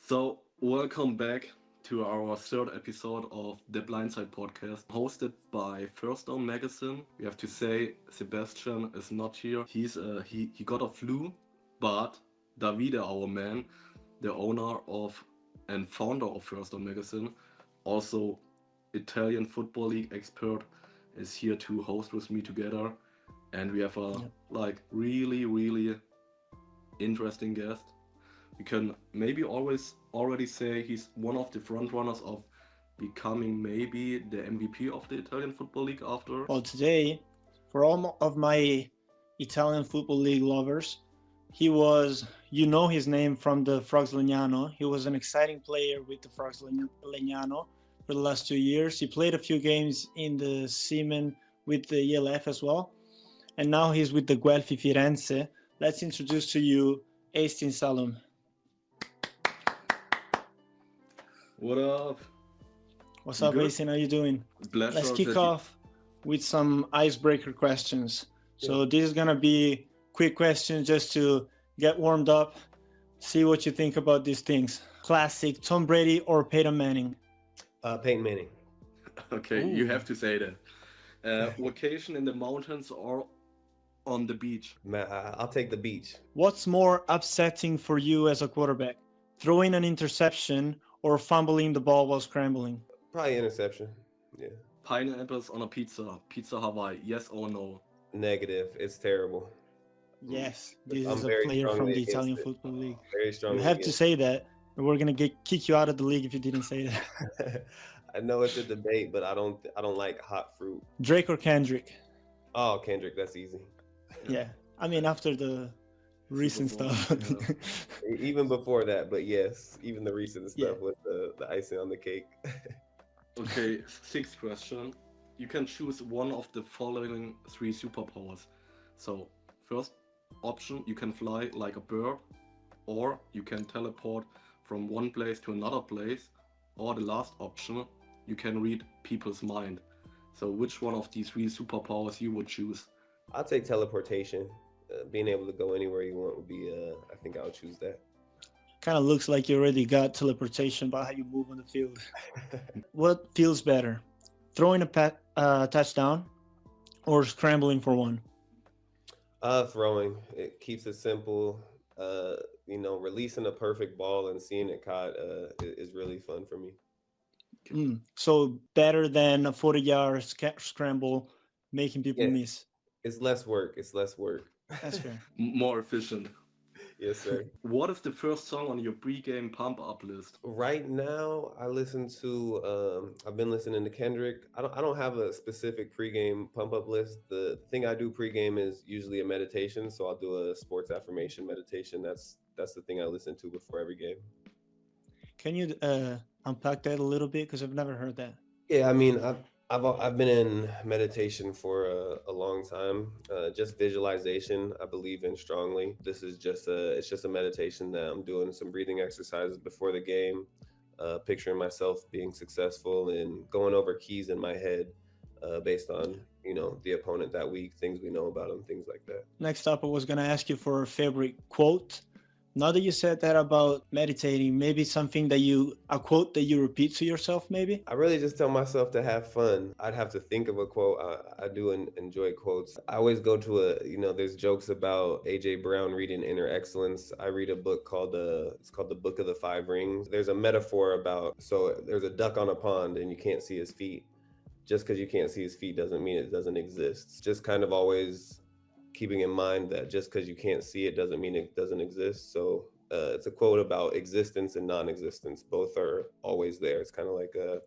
So, welcome back to our third episode of the Blindside podcast, hosted by First Down Magazine. We have to say Sebastian is not here. He got a flu, but Davide, our man, the owner of and founder of First Down Magazine, also Italian Football League expert, is here to host with me together, and we have a Yep. really interesting guest. We can maybe always already say he's one of the front runners of becoming maybe the MVP of the Italian Football League after. Well, today, for all of my Italian Football League lovers, he was, you know his name from the Frogs Legnano. He was an exciting player with the Frogs Legnano for the last 2 years. He played a few games in the Seaman with the ELF as well. And now he's with the Guelfi Firenze. Let's introduce to you Eystin Salum. What up? What's You up, good? Eystin? How you doing? Pleasure Let's that kick you- off with some icebreaker questions. So this is gonna be quick questions just to get warmed up, see what you think about these things. Classic: Tom Brady or Peyton Manning? Peyton Manning. Okay, you Ooh. have to say that. Vacation in the mountains or on the beach? I'll take the beach. What's more upsetting for you as a quarterback? Throwing an interception or fumbling the ball while scrambling? Probably interception. Yeah. Pineapples on a pizza, Pizza Hawaii, yes or no? Negative. It's terrible. Yes, this I'm is a very player from strongly the against Italian it. Football League. Very You strongly. have to against say that, and we're gonna kick you out of the league if you didn't say that. it. I know it's a debate, but I don't like hot fruit. Drake or Kendrick? Oh, Kendrick, that's easy. Yeah, I mean after the recent Super Bowl, stuff. Even before that, but yes, even the recent Yeah. stuff with the icing on the cake. Okay, sixth question. You can choose one of the following three superpowers. So, first option, you can fly like a bird, or you can teleport from one place to another place, or the last option, you can read people's mind. So, which one of these three superpowers you would choose? I'll take teleportation. Being able to go anywhere you want would be. I think I would choose that. Kind of looks like you already got teleportation by how you move on the field. What feels better, throwing a touchdown or scrambling for one? Throwing. It keeps it simple. Releasing a perfect ball and seeing it caught is really fun for me. So better than a 40-yard scramble, making people Yeah. miss. It's less work. It's less work. That's fair. More efficient. Yes, sir. What is the first song on your pre-game pump-up list? Right now, I listen to. I've been listening to Kendrick. I don't have a specific pregame pump up list. The thing I do pregame is usually a meditation. So I'll do a sports affirmation meditation. That's the thing I listen to before every game. Can you unpack that a little bit? Because I've never heard that. Yeah, I mean, I've been in meditation for a long time. Just visualization, I believe in strongly. This is it's just a meditation that I'm doing some breathing exercises before the game, picturing myself being successful and going over keys in my head, based on the opponent that week, things we know about them, things like that. Next up, I was going to ask you for a favorite quote. Now that you said that about meditating, maybe a quote that you repeat to yourself, maybe? I really just tell myself to have fun. I'd have to think of a quote. I do enjoy quotes. I always go to there's jokes about AJ Brown reading Inner Excellence. I read a book called it's called The Book of the Five Rings. There's a metaphor about, so there's a duck on a pond and you can't see his feet. Just because you can't see his feet doesn't mean it doesn't exist. Just kind of always keeping in mind that just because you can't see it doesn't mean it doesn't exist. So it's a quote about existence and non-existence. Both are always there. It's kind of like a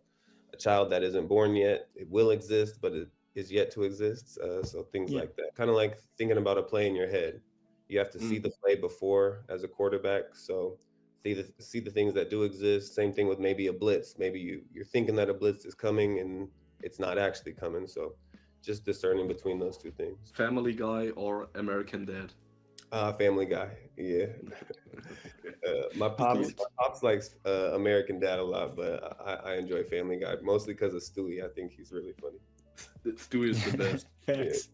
child that isn't born yet. It will exist, but it is yet to exist. So things like that. Kind of like thinking about a play in your head. You have to see the play before as a quarterback. So see the things that do exist. Same thing with maybe a blitz. Maybe you're thinking that a blitz is coming and it's not actually coming. So just discerning between those two things. Family Guy or American Dad? Family Guy. Yeah. My pops likes American Dad a lot, but I enjoy Family Guy mostly because of Stewie. I think he's really funny. Stu is the best. Facts.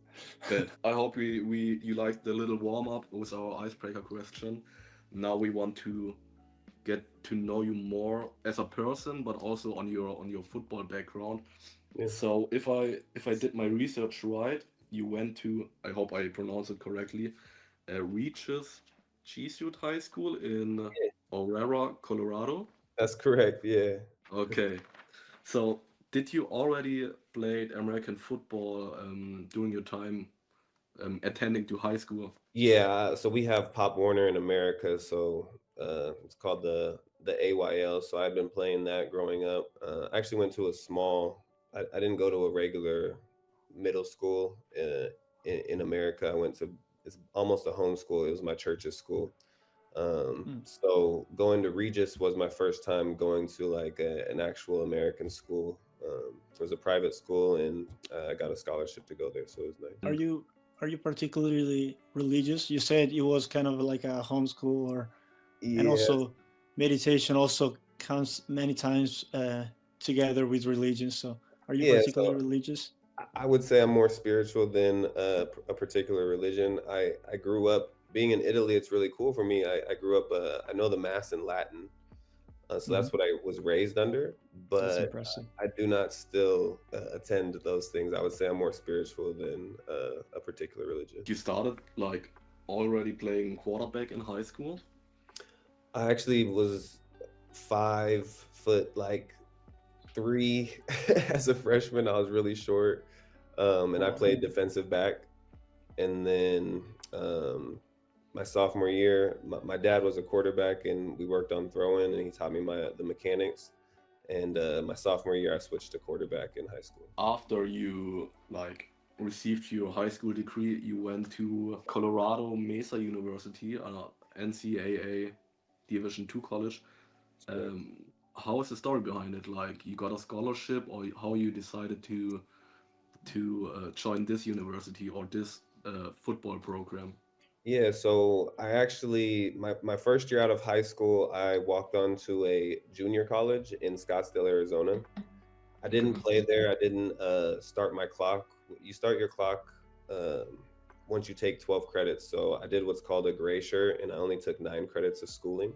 But I hope you liked the little warm up with our icebreaker question. Now we want to get to know you more as a person, but also on your football background. Yeah. So if I did my research right, you went to, I hope I pronounce it correctly, Regis Jesuit High School in Aurora, Colorado. That's correct. Yeah. Okay. So did you already played American football during your time attending to high school? Yeah, so we have Pop Warner in America, so it's called the AYL. So I've been playing that growing up. I actually went to a small. I didn't go to a regular middle school in America. I went to, it's almost a home school. It was my church's school. So going to Regis was my first time going to like an actual American school. It was a private school, and I got a scholarship to go there, so it was nice. Are you particularly religious? You said it was kind of like a homeschool, or and Yeah, also meditation also comes many times together with religion. So are you yeah. particularly So religious? I would say I'm more spiritual than a particular religion. I grew up being in Italy. It's really cool for me. I grew up. I know the Mass in Latin, so Mhm. that's what I was raised under. That's But impressive. I do not still attend those things. I would say I'm more spiritual than a particular religion. You started like already playing quarterback in high school? I actually was 5 foot like 3 as a freshman. I was really short, and I Wow. played defensive back. And then my sophomore year, my dad was a quarterback, and we worked on throwing, and he taught me the mechanics. And my sophomore year, I switched to quarterback in high school. After you like received your high school degree, you went to Colorado Mesa University, NCAA Division II college. So, Um, how is the story behind it? Like you got a scholarship, or how you decided to join this university or this football program? yeah, so I actually my first year out of high school, I walked on to a junior college in Scottsdale, Arizona. I Okay. didn't play there. I didn't start my clock. You start your clock once you take 12 credits. So I did what's called a gray shirt, and I only took 9 credits of schooling.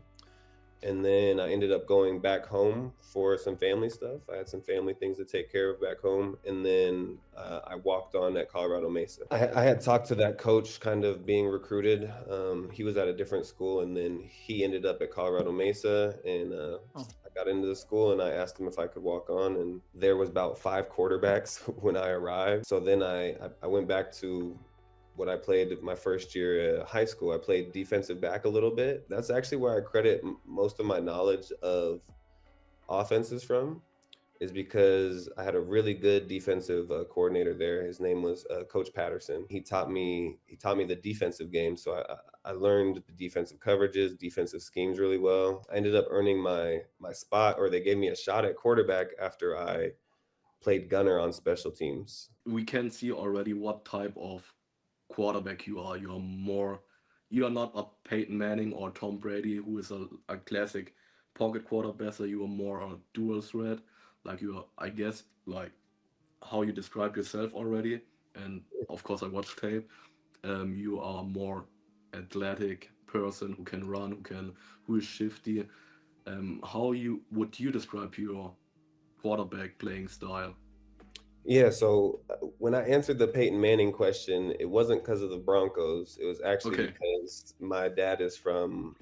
And then I ended up going back home for some family stuff. I had some family things to take care of back home. And then I walked on at Colorado Mesa. I had talked to that coach kind of being recruited. He was at a different school, and then he ended up at Colorado Mesa. And Oh, I got into the school, and I asked him if I could walk on. And there was about 5 quarterbacks when I arrived. So then I went back to what I played my first year at high school. I played defensive back a little bit. That's actually where I credit most of my knowledge of offenses from, is because I had a really good defensive coordinator there. His name was Coach Patterson. He taught me the defensive game, so I learned the defensive coverages, defensive schemes really well. I ended up earning my spot, or they gave me a shot at quarterback after I played gunner on special teams. We can see already what type of quarterback you are. You are not a Peyton Manning or Tom Brady, who is a classic pocket quarterback. So you are more a dual threat. Like you are, I guess, like how you describe yourself already. And of course, I watched tape. You are a more athletic person who can run, who is shifty. How you would you describe your quarterback playing style? Yeah, so when I answered the Peyton Manning question, it wasn't because of the Broncos. It was actually Okay. because my dad is from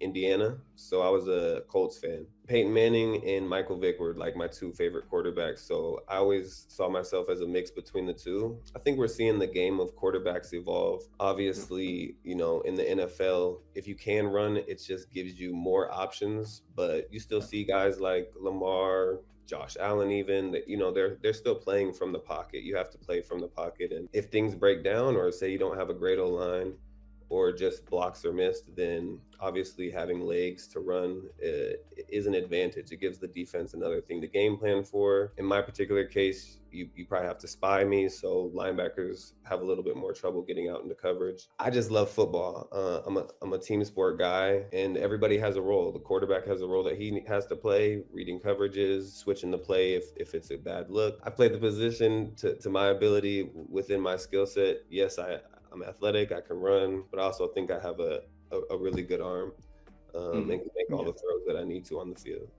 Indiana, so I was a Colts fan. Peyton Manning and Michael Vick were like my 2 favorite quarterbacks, so I always saw myself as a mix between the two. I think we're seeing the game of quarterbacks evolve. Obviously, in the NFL, if you can run, it just gives you more options, but you still see guys like Lamar, Josh Allen, even they're still playing from the pocket. You have to play from the pocket, and if things break down, or say you don't have a great O line, or just blocks are missed, then obviously having legs to run is an advantage. It gives the defense another thing to game plan for. In my particular case, you probably have to spy me, so linebackers have a little bit more trouble getting out into coverage. I just love football. I'm a team sport guy, and everybody has a role. The quarterback has a role that he has to play, reading coverages, switching the play if it's a bad look. I play the position to my ability within my skill set. Yes, I'm athletic, I can run, but I also think I have a really good arm. Mm. and can make all Yeah. the throws that I need to on the field.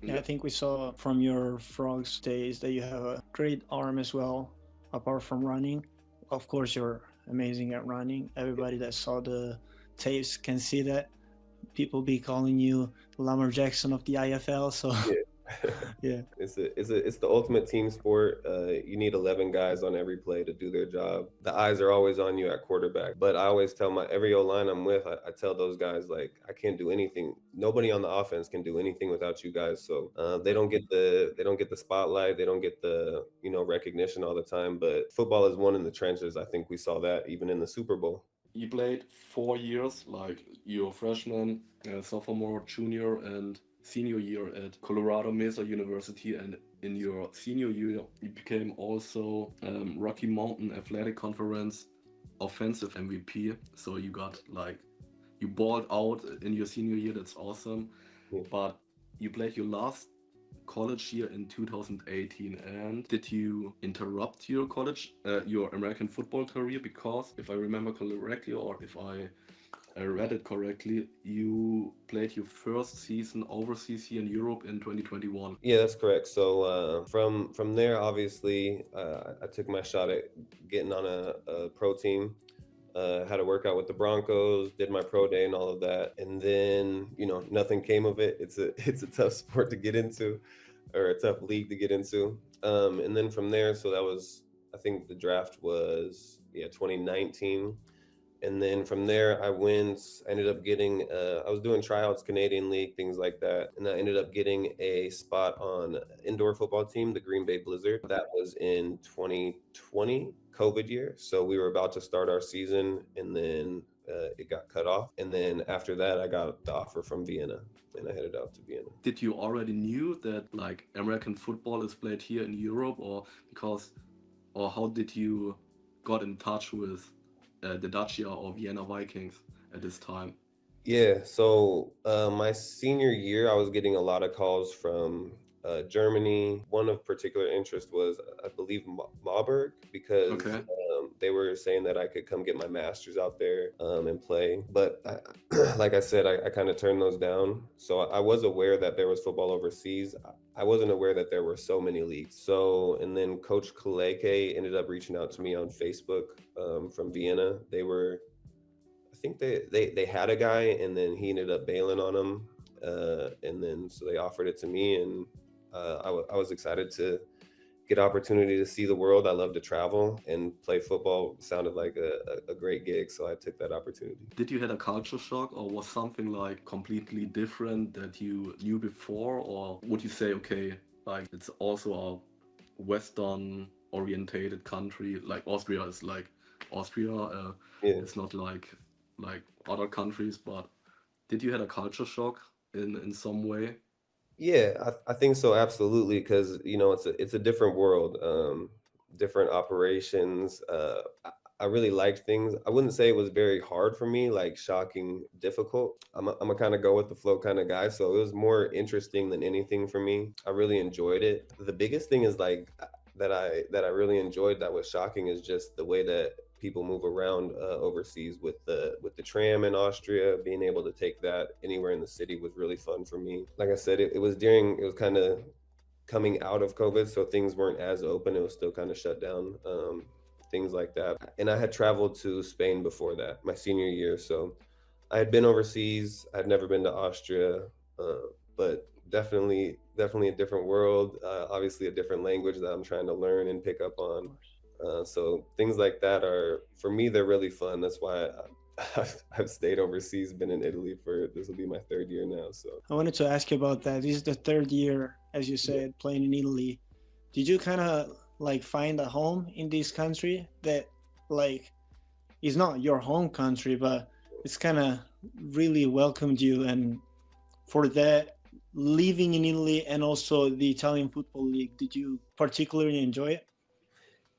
Yeah, I Yeah. think we saw from your Frogs days that you have a great arm as well, apart from running. Of course, you're amazing at running. Everybody that saw the tapes can see that. People be calling you Lamar Jackson of the IFL. So, Yeah. yeah. It's the ultimate team sport. You need 11 guys on every play to do their job. The eyes are always on you at quarterback. But I always tell my every O line I'm with, I tell those guys like I can't do anything. Nobody on the offense can do anything without you guys. So they don't get the spotlight. They don't get the recognition all the time. But football is won in the trenches. I think we saw that even in the Super Bowl. You played 4 years, like your freshman, sophomore, junior, and senior year at Colorado Mesa University, and in your senior year, you became also Rocky Mountain Athletic Conference offensive MVP. So you got like you balled out in your senior year. That's awesome. Yeah. But you played your last college year in 2018, and did you interrupt your your American football career because, if I remember correctly, or if I read it correctly, you played your first season overseas here in Europe in 2021? Yeah, that's correct. So from there, obviously, I took my shot at getting on a pro team. Had to work out with the Broncos, did my pro day and all of that, and then nothing came of it. It's a tough sport to get into, or a tough league to get into. And then from there, so that was I think the draft was 2019. And then from there I ended up getting I was doing tryouts, Canadian League, things like that, and I ended up getting a spot on indoor football team, the Green Bay Blizzard. That was in 2020 COVID year, so we were about to start our season, and then it got cut off, and then after that I got the offer from Vienna, and I headed out to Vienna. Did you already knew that like American football is played here in Europe, or because, or how did you got in touch with the Dacia or Vienna Vikings at this time? Yeah, so my senior year, I was getting a lot of calls from Germany. One of particular interest was, I believe, Marburg, because Okay. they were saying that I could come get my master's out there and play. But like I said, I kind of turned those down. So I was aware that there was football overseas. I wasn't aware that there were so many leagues. So, and then Coach Kaleke ended up reaching out to me on Facebook from Vienna. I think they had a guy, and then he ended up bailing on him, and then so they offered it to me, and I was excited to get opportunity to see the world. I love to travel, and play football sounded like a great gig, so I took that opportunity. Did you had a culture shock, or was something like completely different that you knew before, or would you say, okay, like it's also a Western orientated country, like Austria is like Austria, Yeah. it's not like other countries, but did you had a culture shock in some way? Yeah, I think so, absolutely, because it's a different world, different operations. I really liked things. I wouldn't say it was very hard for me, like shocking, difficult. I'm a kind of go with the flow kind of guy, so it was more interesting than anything for me. I really enjoyed it. The biggest thing is like that I really enjoyed that was shocking is just the way that people move around overseas with the tram in Austria. Being able to take that anywhere in the city was really fun for me. Like I said, it was kind of coming out of COVID, so things weren't as open. It was still kind of shut down. Things like that. And I had traveled to Spain before that, my senior year. So I had been overseas. I'd never been to Austria, but definitely a different world. Obviously, a different language that I'm trying to learn and pick up Of on. course. So things like that are, for me, they're really fun. That's why I've stayed overseas, been in Italy for, this will be my third year now. So I wanted to ask you about that. This is the third year, as you yeah, said, playing in Italy. Did you kind of like find a home in this country that like is not your home country, but it's kind of really welcomed you? And for that, living in Italy and also the Italian Football League, did you particularly enjoy it?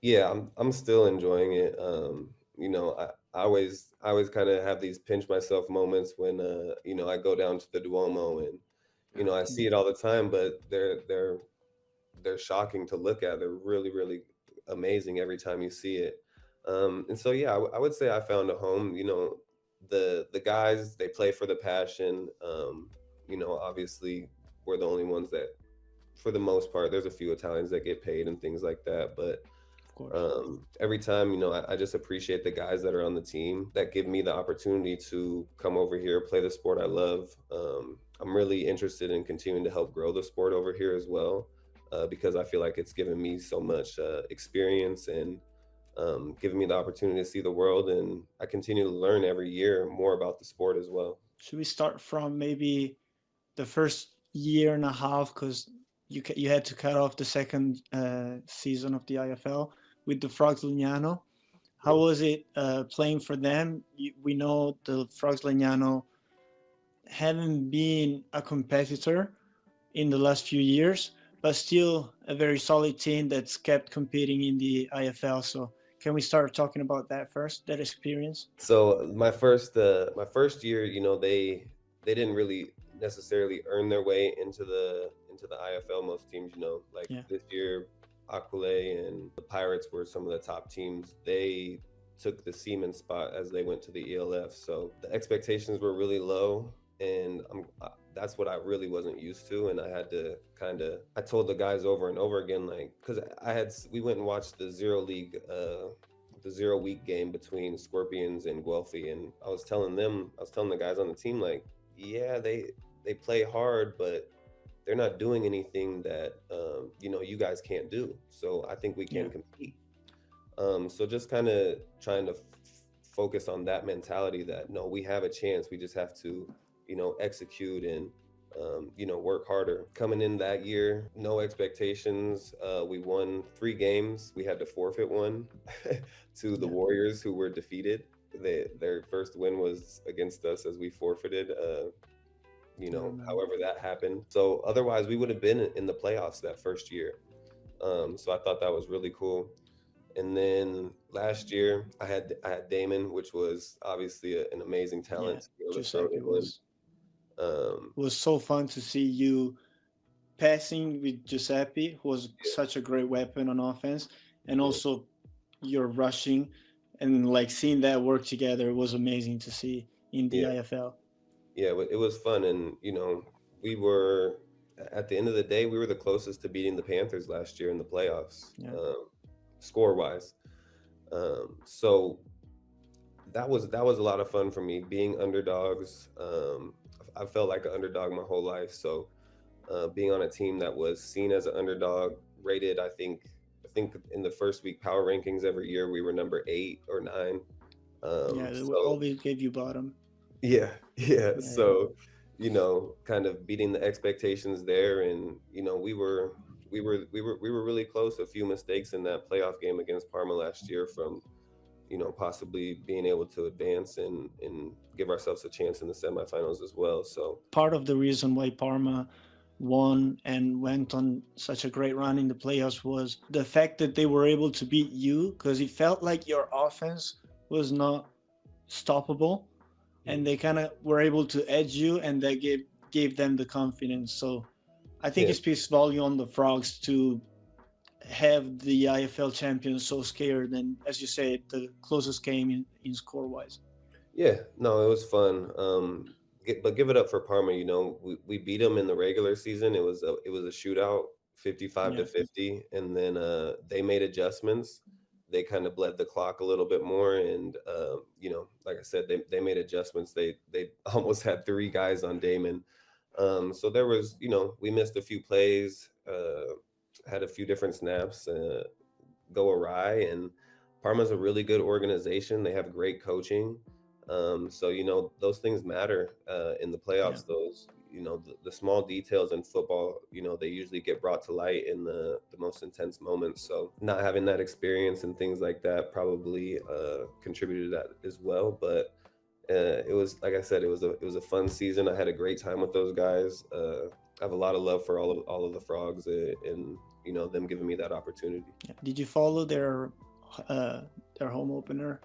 yeah, I'm still enjoying it. I always kind of have these pinch myself moments when I go down to the Duomo, and Yeah. I see it all the time, but they're shocking to look at. They're really, really amazing every time you see it. And so, yeah, I would say I found a home. the guys, they play for the passion. Obviously we're the only ones that, for the most part, there's a few Italians that get paid and things like that, but Of course. every time, I just appreciate the guys that are on the team that give me the opportunity to come over here, play the sport I love. I'm really interested in continuing to help grow the sport over here as well, because I feel like it's given me so much experience and giving me the opportunity to see the world. And I continue to learn every year more about the sport as well. Should we start from maybe the first year and a half, because you had to cut off the second season of the IFL with the Frogs Lignano. How was it playing for them? We know the Frogs Lignano haven't been a competitor in the last few years, but still a very solid team that's kept competing in the IFL. So can we start talking about that first, that experience? So my first year, they didn't really necessarily earn their way into the IFL. Most teams, like Yeah. this year, Aquile and the Pirates were some of the top teams. They took the Seaman spot as they went to the ELF. So the expectations were really low, and that's what I really wasn't used to. And I had to I told the guys over and over again, like, because we went and watched the the 0 week game between Scorpions and Guelfi, and I was telling the guys on the team, like, yeah, they play hard, but they're not doing anything that you guys can't do. So I think we can Yeah. compete. So just kind of trying to focus on that mentality that no, we have a chance. We just have to, execute and work harder. Coming in that year, no expectations. We won 3 games. We had to forfeit one to the Yeah. Warriors, who were defeated. Their first win was against us as we forfeited. Remember. However that happened. So otherwise, we would have been in the playoffs that first year. So I thought that was really cool. And then last year, I had Damon, which was obviously an amazing Yeah. talent to be able to throw Giuseppe it in. was so fun to see you passing with Giuseppe, who was such a great weapon on offense, and Yeah, also your rushing, and like seeing that work together was amazing to see in the yeah, IFL. yeah. It was fun, and we were at the end of the day, we were the closest to beating the Panthers last year in the playoffs, Yeah. score wise. So that was a lot of fun for me being underdogs. I felt like an underdog my whole life, so being on a team that was seen as an underdog, rated, I think in the first week power rankings every year we were number 8 or 9. Yeah, they So always gave you bottom. yeah, yeah. Yeah. So kind of beating the expectations there, and we were really close. A few mistakes in that playoff game against Parma last year from possibly being able to advance and give ourselves a chance in the semifinals as well. So Part of the reason why Parma won and went on such a great run in the playoffs was the fact that they were able to beat you, because it felt like your offense was not stoppable, and they kind of were able to edge you, and that gave them the confidence. So I think yeah, it speaks volume on the Frogs to have the IFL champions so scared, and as you said, the closest game in score wise. yeah. No, it was fun. But give it up for Parma. We beat them in the regular season. It was a shootout, 55 to Yeah. 50, and then they made adjustments. They kind of bled the clock a little bit more, and like I said, they made adjustments. They almost had 3 guys on Damon. So there was, we missed a few plays, had a few different snaps go awry, and Parma's a really good organization. They have great coaching. So those things matter in the Yeah. playoffs. Those the small details in football, they usually get brought to light in the most intense moments. So not having that experience and things like that probably contributed to that as well. But it was, like I said, it was a fun season. I had a great time with those guys. I have a lot of love for all of the Frogs, and them giving me that opportunity. Yeah. Did you follow their home opener?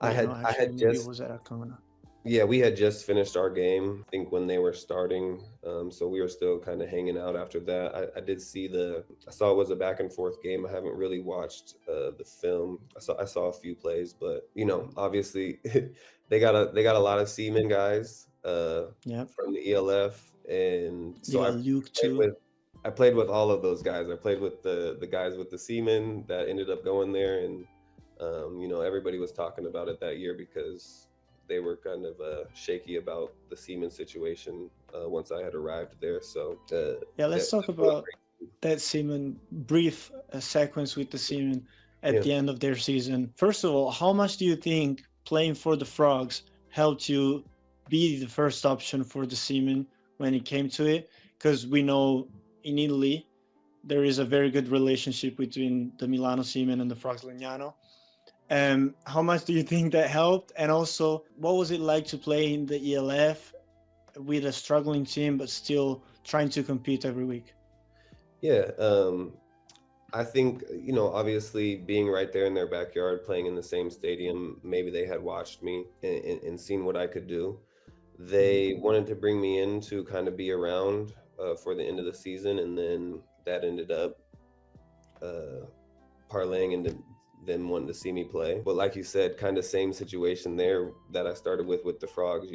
I Wait, no, had I actually, had maybe it just was at Acona. Yeah, we had just finished our game, I think, when they were starting. So we were still kind of hanging out after that. I did see I saw it was a back and forth game. I haven't really watched the film. I saw a few plays, but obviously they got a lot of Seaman guys Yeah. from the ELF, and You so got Luke played too. with I played with all of those guys. I played with the guys with the Seaman that ended up going there, and everybody was talking about it that year because they were kind of shaky about the Seaman situation once I had arrived there. So Yeah, let's talk about that Seaman brief sequence with the Seaman at yeah, the end of their season. First of all, how much do you think playing for the Frogs helped you be the first option for the Seaman when it came to it? Because we know in Italy there is a very good relationship between the Milano Seaman and the Frogs Legnano. How much do you think that helped? And also, what was it like to play in the ELF with a struggling team but still trying to compete every week? yeah. I think, obviously being right there in their backyard, playing in the same stadium, maybe they had watched me and seen what I could do. They wanted to bring me in to kind of be around for the end of the season, and then that ended up uh, parlaying into them wanting to see me play. But like you said, kind of same situation there that I started with the Frogs.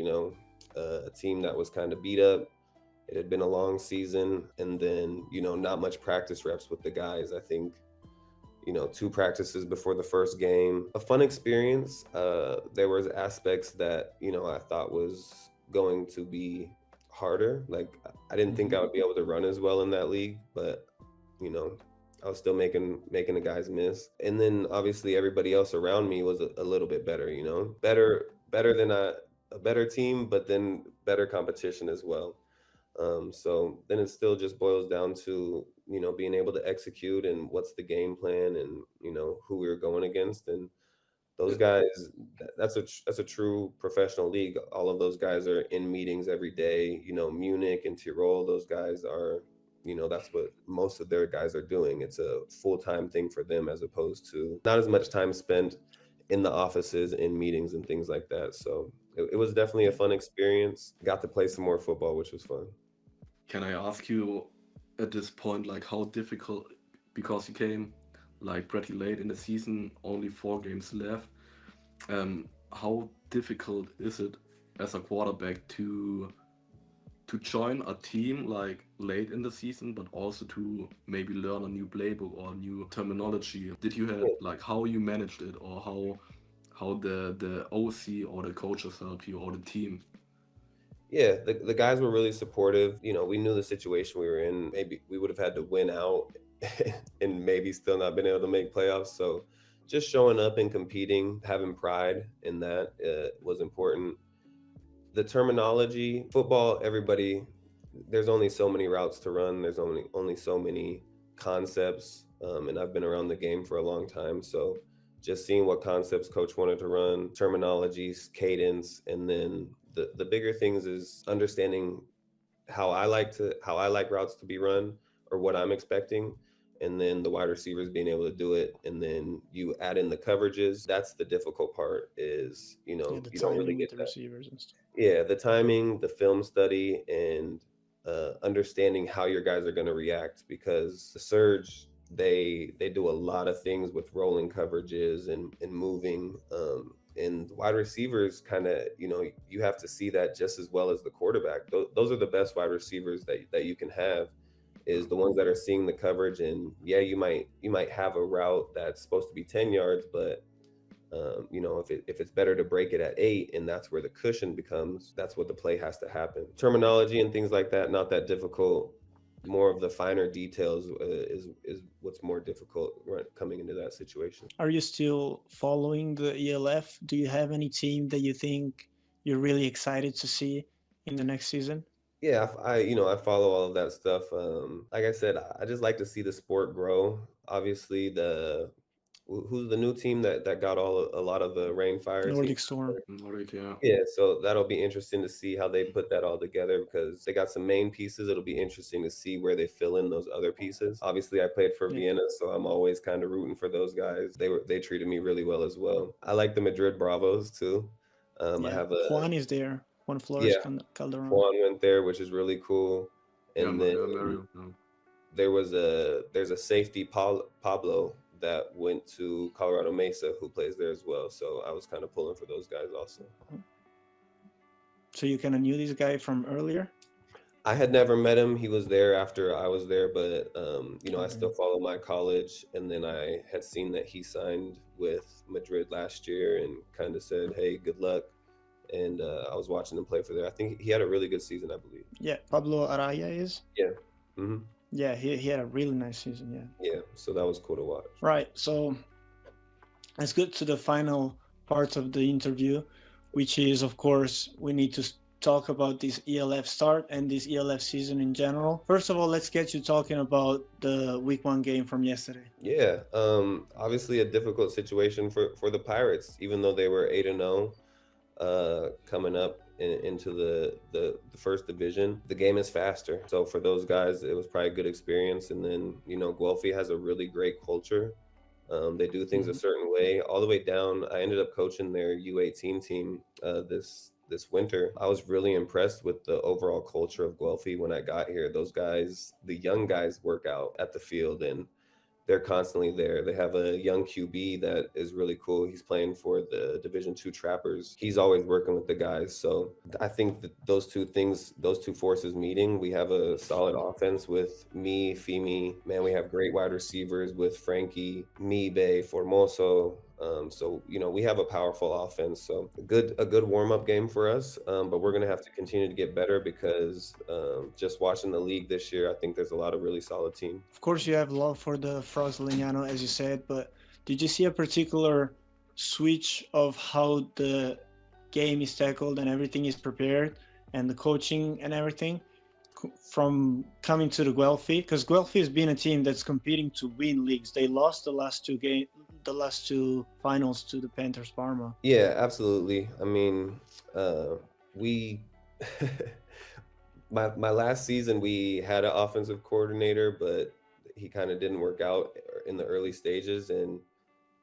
A team that was kind of beat up. It had been a long season, and then not much practice reps with the guys. I think 2 practices before the first game. A fun experience. There was aspects that I thought was going to be harder. Like, I didn't think I would be able to run as well in that league, but you know I was still making the guys miss. And then obviously everybody else around me was a little bit better. Better than a better team, but then better competition as well. So then it still just boils down to being able to execute and what's the game plan, and who we were going against. And those guys, that's a true professional league. All of those guys are in meetings every day. Munich and Tirol, those guys are, that's what most of their guys are doing. It's a full-time thing for them, as opposed to not as much time spent in the offices, in meetings and things like that. So it was definitely a fun experience. Got to play some more football, which was fun. Can I ask you at this point, like how difficult, because you came like pretty late in the season, only 4 games left. How difficult is it as a quarterback to join a team like late in the season, but also to maybe learn a new playbook or new terminology? Did you have like how you managed it, or how the OC or the coaches helped you, or the team? Yeah, the guys were really supportive. We knew the situation we were in. Maybe we would have had to win out and maybe still not been able to make playoffs. So just showing up and competing, having pride in that was important. The terminology, football, everybody, there's only so many routes to run. There's only so many concepts. And I've been around the game for a long time. So just seeing what concepts coach wanted to run, terminologies, cadence, and then the bigger things is understanding how I like routes to be run, or what I'm expecting, and then the wide receivers being able to do it, and then you add in the coverages. That's the difficult part, is Yeah, the you don't really timing with get the that. receivers and stuff. Yeah, the timing, the film study, and understanding how your guys are going to react, because the surge, they do a lot of things with rolling coverages and moving. And wide receivers, kind of, you have to see that just as well as the quarterback. Those are the best wide receivers that you can have, is the ones that are seeing the coverage. And yeah, you might have a route that's supposed to be 10 yards, but if it's better to break it at 8, and that's where the cushion becomes, that's what the play has to happen. Terminology and things like that, not that difficult. More of the finer details is what's more difficult, right, coming into that situation. Are you still following the ELF? Do you have any team that you think you're really excited to see in the next season? Yeah, I follow all of that stuff. Like I said, I just like to see the sport grow. Obviously, who's the new team that got a lot of the rainfire team? Nordic Storm. Nordic, yeah. Yeah, so that'll be interesting to see how they put that all together, because they got some main pieces. It'll be interesting to see where they fill in those other pieces. Obviously, I played for Yeah. Vienna, so I'm always kind of rooting for those guys. They treated me really well as well. I like the Madrid Bravos too. I Yeah, have a Juan is there. Juan Flores yeah, Calderon. Juan went there, which is really cool. Yeah, And then Mario. Yeah. there's a safety Pablo that went to Colorado Mesa who plays there as well. So I was kind of pulling for those guys also. So you kind of knew this guy from earlier? I had never met him. He was there after I was there, but you know, I Okay. still follow my college, and then I had seen that he signed with Madrid last year, and kind of said, "Hey, good luck." And I was watching him play for there. I think he had a really good season, I believe. Yeah, Pablo Araya is. Yeah. Hmm. Yeah, he had a really nice season. Yeah. Yeah. So that was cool to watch. Right. So let's get to the final part of the interview, which is, of course, we need to talk about this ELF start and this ELF season in general. First of all, let's get you talking about the week 1 game from yesterday. Yeah. Obviously a difficult situation for the Pirates, even though they were 8-0 coming up into the first division. The game is faster, so for those guys it was probably a good experience. And then, you know, Guelfi has a really great culture. They do things a certain way all the way down. I ended up coaching their U18 team this winter. I was really impressed with the overall culture of Guelfi when I got here. Those guys, the young guys, work out at the field, and they're constantly there. They have a young QB that is really cool. He's playing for the Division II Trappers. He's always working with the guys. So I think that those two things, those two forces meeting, we have a solid offense with me, Fimi. Man, we have great wide receivers with Frankie, Mibe, Formoso. So, you know, we have a powerful offense. So a good warm-up game for us. But we're going to have to continue to get better because just watching the league this year, I think there's a lot of really solid teams. Of course, you have love for the Frogs Lignano, as you said, but did you see a particular switch of how the game is tackled and everything is prepared and the coaching and everything from coming to the Guelfi? Because Guelfi has been a team that's competing to win leagues. They lost the last two finals to the Panthers Parma. Yeah, absolutely. I mean, we my last season we had an offensive coordinator, but he kind of didn't work out in the early stages, and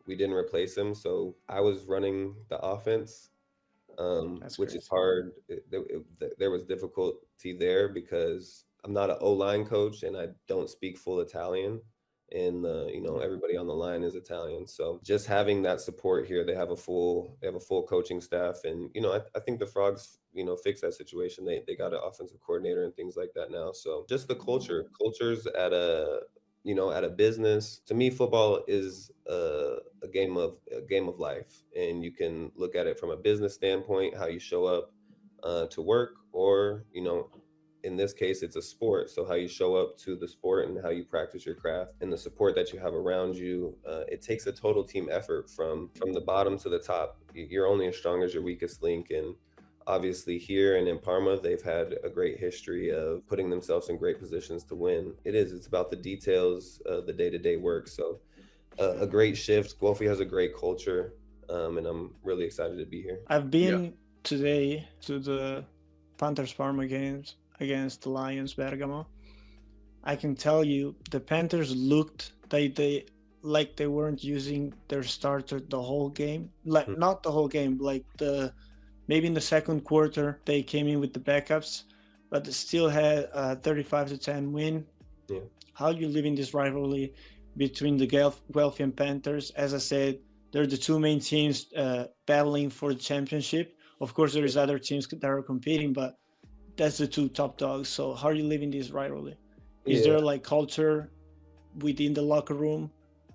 we didn't replace him. So I was running the offense, which is hard. There was difficulty there because I'm not an O-line coach and I don't speak full Italian. And you know, everybody on the line is Italian, so just having that support here, they have a full coaching staff. And you know, I think the Frogs, you know, fixed that situation. They got an offensive coordinator and things like that now. So just the cultures at a, you know, at a business. To me, football is a game of life, and you can look at it from a business standpoint, how you show up to work, or, you know, in this case, it's a sport. So how you show up to the sport and how you practice your craft and the support that you have around you. It takes a total team effort from the bottom to the top. You're only as strong as your weakest link. And obviously here and in Parma, they've had a great history of putting themselves in great positions to win. It's about the details, the day-to-day work. So a great shift. Guelfi has a great culture, and I'm really excited to be here. I've been today to the Panthers Parma games against the Lions Bergamo. I can tell you the Panthers looked they weren't using their starter the whole game. Like not the whole game, like maybe in the second quarter they came in with the backups, but they still had a 35-10 win. Yeah. How you live in this rivalry between the Guelfi and Panthers? As I said, they're the two main teams battling for the championship. Of course, there is other teams that are competing, but that's the two top dogs. So how are you living this rivalry? Is there like culture within the locker room,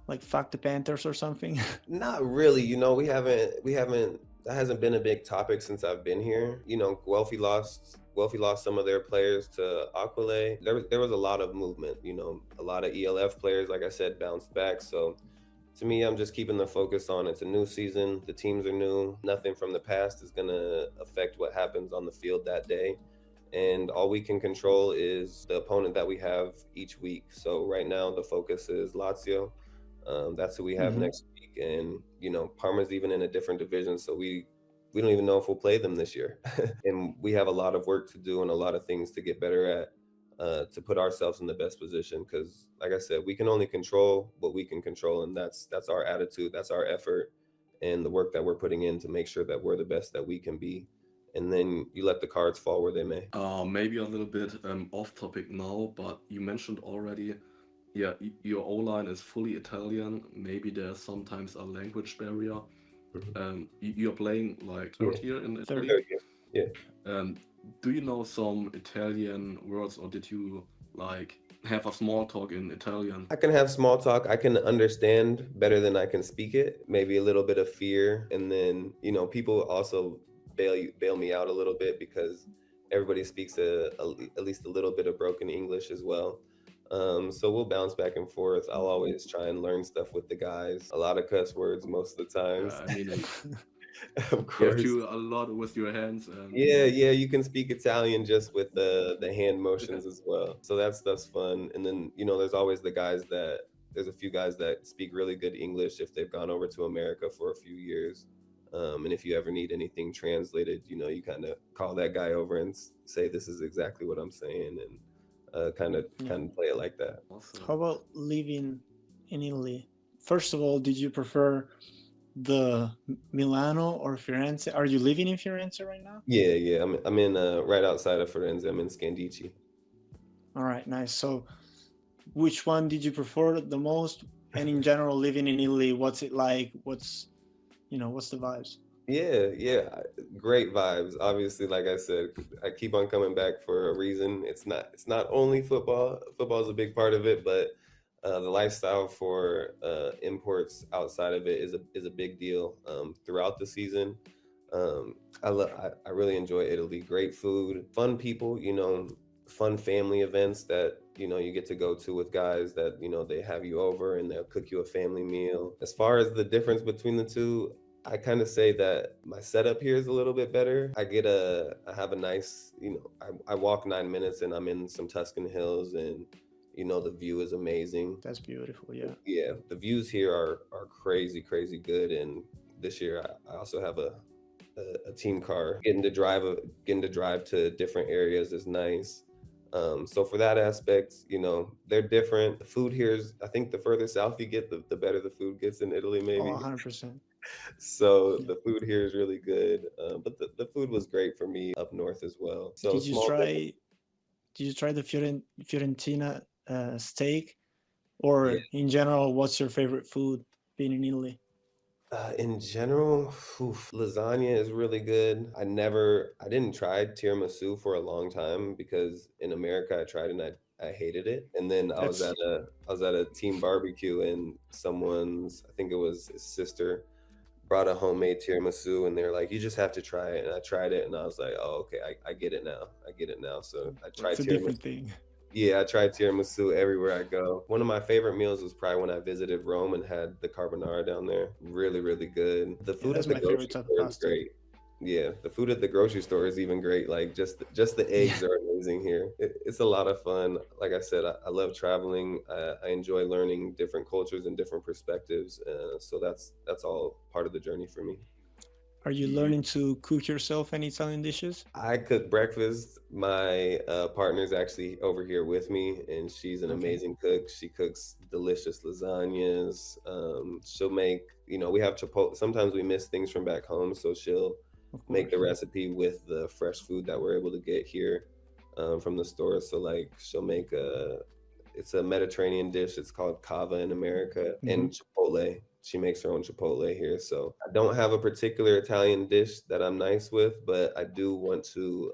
like fuck the Panthers or something? Not really. You know, we haven't. That hasn't been a big topic since I've been here. You know, Guelfi lost some of their players to Aquile. There was a lot of movement. You know, a lot of ELF players, like I said, bounced back. So to me, I'm just keeping the focus on it's a new season. The teams are new. Nothing from the past is going to affect what happens on the field that day. And all we can control is the opponent that we have each week. So right now, the focus is Lazio. That's who we have next week. And, you know, Parma's even in a different division. So we don't even know if we'll play them this year. And we have a lot of work to do and a lot of things to get better at, to put ourselves in the best position. Because, like I said, we can only control what we can control. And that's our attitude. That's our effort. and the work that we're putting in to make sure that we're the best that we can be. And then you let the cards fall where they may. Maybe a little bit off topic now, but you mentioned already, yeah, your O-line is fully Italian. Maybe there's sometimes a language barrier. You're playing like third year in Third. Italy. Yeah. Do you know some Italian words, or did you like have a small talk in Italian? I can have small talk. I can understand better than I can speak it. Maybe a little bit of fear, and then people also bail me out a little bit because everybody speaks at least a little bit of broken English as well. So we'll bounce back and forth. I'll always try and learn stuff with the guys. A lot of cuss words most of the times. I mean, Of you have course. to a lot with your hands. And Yeah, you can speak Italian just with the hand motions as well. So that stuff's fun. And then, there's always there's a few guys that speak really good English if they've gone over to America for a few years. And if you ever need anything translated, you kind of call that guy over and say, this is exactly what I'm saying, and kind of play it like that. Awesome. How about living in Italy? First of all, did you prefer the Milano or Firenze? Are you living in Firenze right now? Yeah. I'm in right outside of Firenze. I'm in Scandicci. All right, nice. So which one did you prefer the most? And in general, living in Italy, what's it like? What's the vibes? Yeah, great vibes. Obviously, like I said, I keep on coming back for a reason. It's not only football. Football is a big part of it, but the lifestyle for imports outside of it is a big deal throughout the season. I really enjoy Italy. Great food, fun people. Fun family events that you get to go to with guys that they have you over and they'll cook you a family meal. As far as the difference between the two, I kind of say that my setup here is a little bit better. I have a nice, I walk 9 minutes and I'm in some Tuscan hills, and the view is amazing. That's beautiful. Yeah. Yeah, the views here are crazy good. And this year I also have a team car. Getting to drive to different areas is nice. So for that aspect, they're different. The food here is, I think the further south you get, the better the food gets in Italy, maybe. 100%. So the food here is really good. But the food was great for me up north as well. So Did you try the Fiorentina steak? Or in general, what's your favorite food being in Italy? In general, lasagna is really good. I didn't try tiramisu for a long time because in America I tried and I hated it. And then I was at a team barbecue, and I think it was his sister, brought a homemade tiramisu, and they're like, you just have to try it. And I tried it and I was like, oh, okay, I get it now. So I tried It's a tiramisu. different thing. Yeah, I tried tiramisu everywhere I go. One of my favorite meals was probably when I visited Rome and had the carbonara down there. Really, really good. The food that's at the my grocery favorite type of store is pasta. great. Yeah, the food at the grocery store is even great. Like just the eggs are amazing here. It's a lot of fun. Like I said, I love traveling. I enjoy learning different cultures and different perspectives. So that's all part of the journey for me. Are you learning to cook yourself any Italian dishes? I cook breakfast. My partner's actually over here with me, and she's an amazing cook. She cooks delicious lasagnas. She'll make, we have chipotle. Sometimes we miss things from back home, so she'll make the recipe with the fresh food that we're able to get here from the store. So like she'll make it's a Mediterranean dish. It's called cava in America, and chipotle. She makes her own chipotle here. So I don't have a particular Italian dish that I'm nice with, but I do want to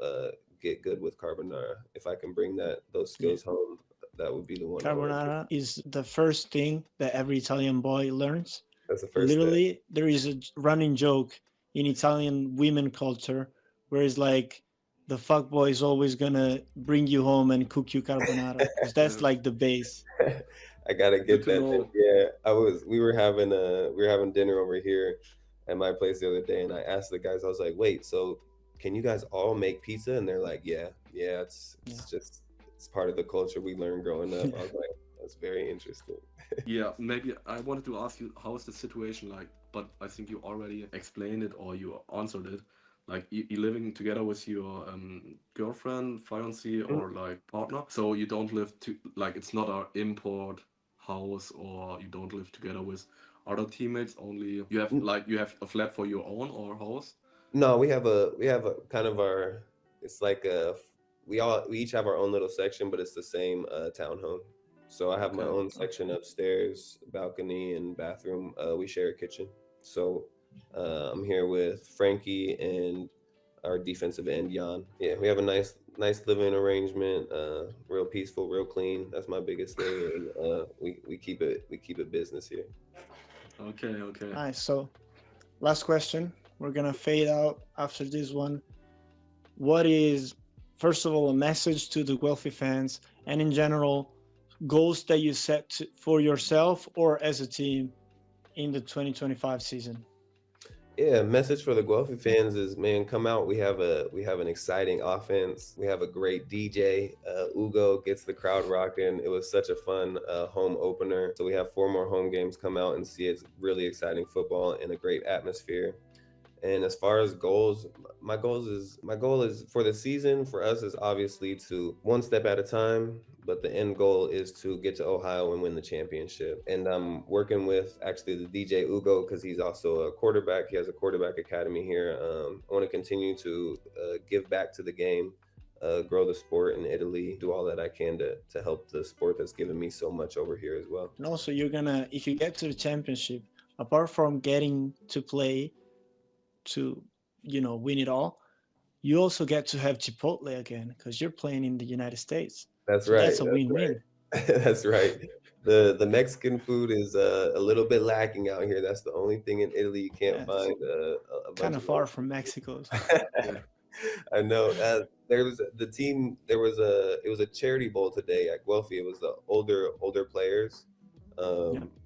get good with carbonara. If I can bring those skills home, that would be the one. Carbonara is the first thing that every Italian boy learns. That's the first Literally, step. there is a running joke in Italian women culture where it's like, the fuck boy is always gonna bring you home and cook you carbonara, because that's like the base. I gotta get that. Yeah, we were having dinner over here at my place the other day, and I asked the guys, I was like, wait, so can you guys all make pizza? And they're like, yeah, it's part of the culture we learned growing up. I was like, that's very interesting. Yeah, maybe I wanted to ask you, how is the situation like? But I think you already explained it, or you answered it. Like you living together with your girlfriend, fiancé, or like partner. So you don't live it's not an import house, or you don't live together with other teammates? Only you have a flat for your own or house? No, we have a kind of our. It's like we each have our own little section, but it's the same townhome. So I have my Okay. own section upstairs, balcony and bathroom. We share a kitchen. So I'm here with Frankie and our defensive end Jan. Yeah, we have a nice living arrangement. Real peaceful, real clean. That's my biggest thing. And we keep it business here. Okay, okay. Nice. So, last question. We're gonna fade out after this one. What is, first of all, a message to the Guelfi fans, and in general, goals that you set for yourself or as a team in the 2025 season? Yeah, message for the Guelphi fans is, man, come out. We have an exciting offense. We have a great DJ. Ugo gets the crowd rocking. It was such a fun home opener. So we have 4 more home games. Come out and see it. It's really exciting football and a great atmosphere. And as far as goals, my goal is for the season for us is obviously to one step at a time, but the end goal is to get to Ohio and win the championship. And I'm working with actually the DJ Ugo because he's also a quarterback. He has a quarterback academy here. I want to continue to give back to the game, grow the sport in Italy, do all that I can to help the sport that's given me so much over here as well. And also, if you get to the championship, apart from getting to play to win it all, you also get to have Chipotle again because you're playing in the United States. That's So right. that's a win-win. Right. That's right. The Mexican food is a little bit lacking out here. That's the only thing in Italy you can't find. Kind of far from Mexico. I know. There was it was a charity bowl today at Guelfi. It was the older players.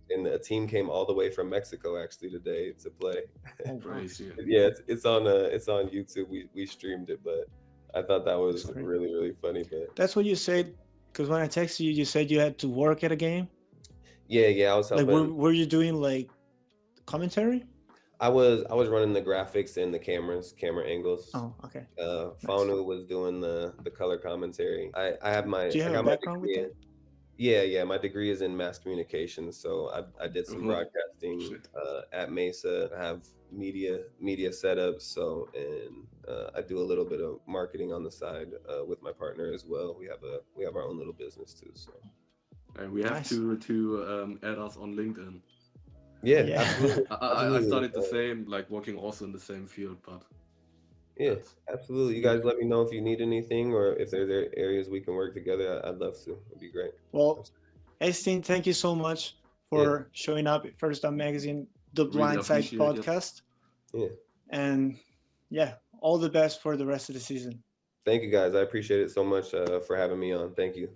And a team came all the way from Mexico actually today to play. Oh, Crazy. Yeah, it's on YouTube. We streamed it, but I thought that was really, really funny. But that's what you said, because when I texted you, you said you had to work at a game. Yeah, I was helping. Like, were you doing like commentary? I was running the graphics and the camera angles. Oh, okay. Fanu was doing the color commentary. I have my. Do you have I got a background with that? Yeah. My degree is in mass communications, so I did some broadcasting at Mesa. I have media setups, so and I do a little bit of marketing on the side with my partner as well. We have our own little business too. So we have to add us on LinkedIn. Yeah. Absolutely. I started the same, like working also in the same field, but yeah, absolutely. You guys let me know if you need anything or if there are areas we can work together. I'd love to. It'd be great. Well, Eystin, thank you so much for showing up at First Down Magazine, the Blindside podcast. Yeah. And all the best for the rest of the season. Thank you, guys. I appreciate it so much for having me on. Thank you.